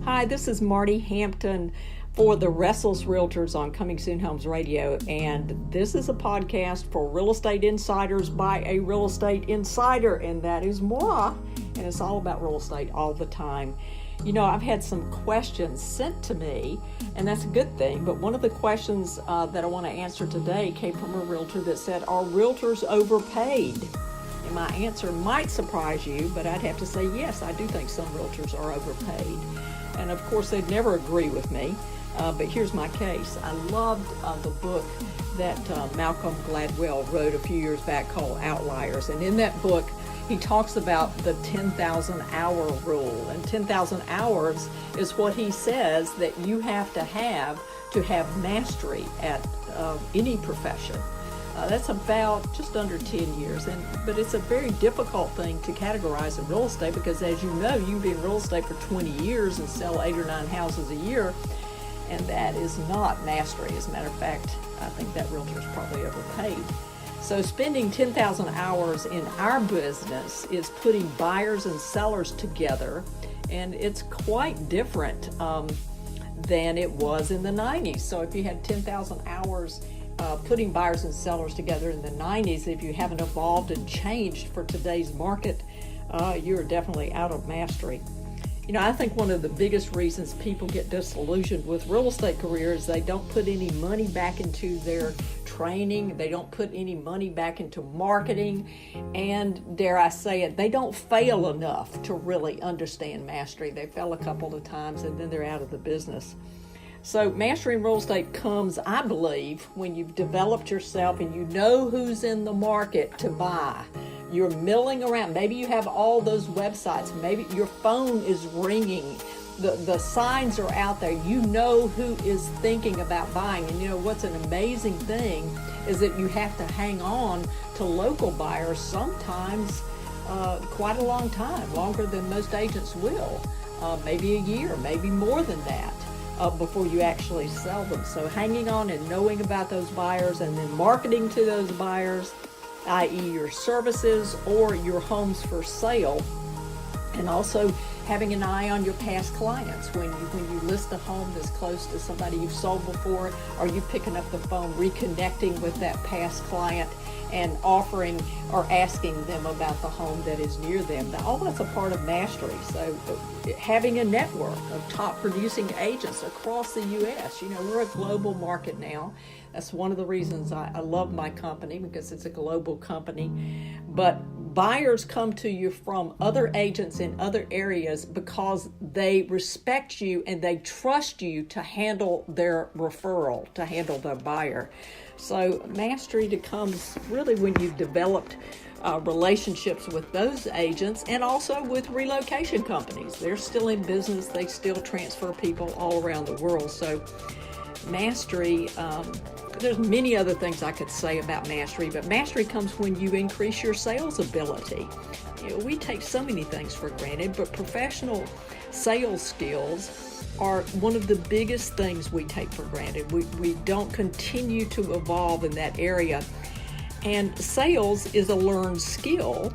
Hi, this is Marty Hampton for the Restless Realtors on Coming Soon Homes Radio, and this is a podcast for real estate insiders by a real estate insider, and that is moi, and it's all about real estate all the time. You know, I've had some questions sent to me, and that's a good thing, but one of the questions that I want to answer today came from a realtor that said, are realtors overpaid? And my answer might surprise you, but I'd have to say yes, I do think some realtors are overpaid. And of course, they'd never agree with me, but here's my case. I loved the book that Malcolm Gladwell wrote a few years back called Outliers. And in that book, he talks about the 10,000 hour rule. And 10,000 hours is what he says that you have to have mastery at any profession. That's about just under 10 years, but it's a very difficult thing to categorize in real estate because, as you know, you can be in real estate for 20 years and sell 8 or 9 houses a year, and that is not mastery. As a matter of fact, I think that realtor is probably overpaid. So spending 10,000 hours in our business is putting buyers and sellers together, and it's quite different than it was in the 90s. So if you had 10,000 hours putting buyers and sellers together in the 90s, if you haven't evolved and changed for today's market, you're definitely out of mastery. You know, I think one of the biggest reasons people get disillusioned with real estate careers is they don't put any money back into their training, they don't put any money back into marketing, and dare I say it, they don't fail enough to really understand mastery. They fail a couple of times and then they're out of the business. So mastery in real estate comes, I believe, when you've developed yourself and you know who's in the market to buy. You're milling around. Maybe you have all those websites. Maybe your phone is ringing. The signs are out there. You know who is thinking about buying. And you know what's an amazing thing is that you have to hang on to local buyers sometimes quite a long time, longer than most agents will. Maybe a year, maybe more than that. Before you actually sell them. So hanging on and knowing about those buyers and then marketing to those buyers, i.e. your services or your homes for sale, and also having an eye on your past clients. When you list a home that's close to somebody you've sold before, are you picking up the phone, reconnecting with that past client and offering or asking them about the home that is near them? All that's a part of mastery. So having a network of top producing agents across the U.S. You know, we're a global market now. That's one of the reasons I love my company, because it's a global company. But buyers come to you from other agents in other areas because they respect you and they trust you to handle their referral, to handle their buyer. So mastery comes really when you've developed relationships with those agents and also with relocation companies. They're still in business. They still transfer people all around the world. So mastery, there's many other things I could say about mastery, but mastery comes when you increase your sales ability. You know, we take so many things for granted, but professional sales skills are one of the biggest things we take for granted. We don't continue to evolve in that area. And sales is a learned skill,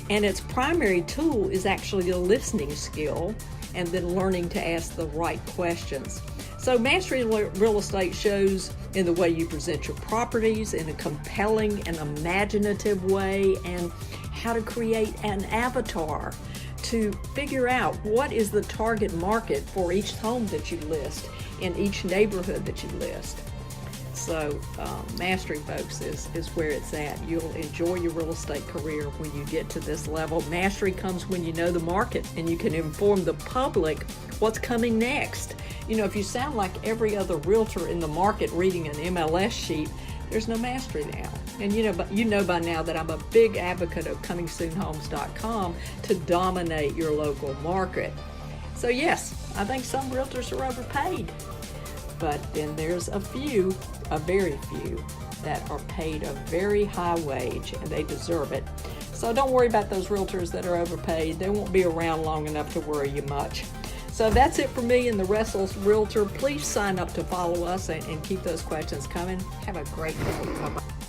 and its primary tool is actually a listening skill and then learning to ask the right questions. So mastery in real estate shows in the way you present your properties in a compelling and imaginative way, and how to create an avatar to figure out what is the target market for each home that you list in each neighborhood that you list. So mastery, folks, is where it's at. You'll enjoy your real estate career when you get to this level. Mastery comes when you know the market and you can inform the public what's coming next. You know, if you sound like every other realtor in the market reading an MLS sheet, there's no mastery now. And you know by now that I'm a big advocate of ComingSoonHomes.com to dominate your local market. So yes, I think some realtors are overpaid. But then there's a very few, that are paid a very high wage, and they deserve it. So don't worry about those realtors that are overpaid. They won't be around long enough to worry you much. So that's it for me and the Restless Realtor. Please sign up to follow us and keep those questions coming. Have a great day. Bye-bye.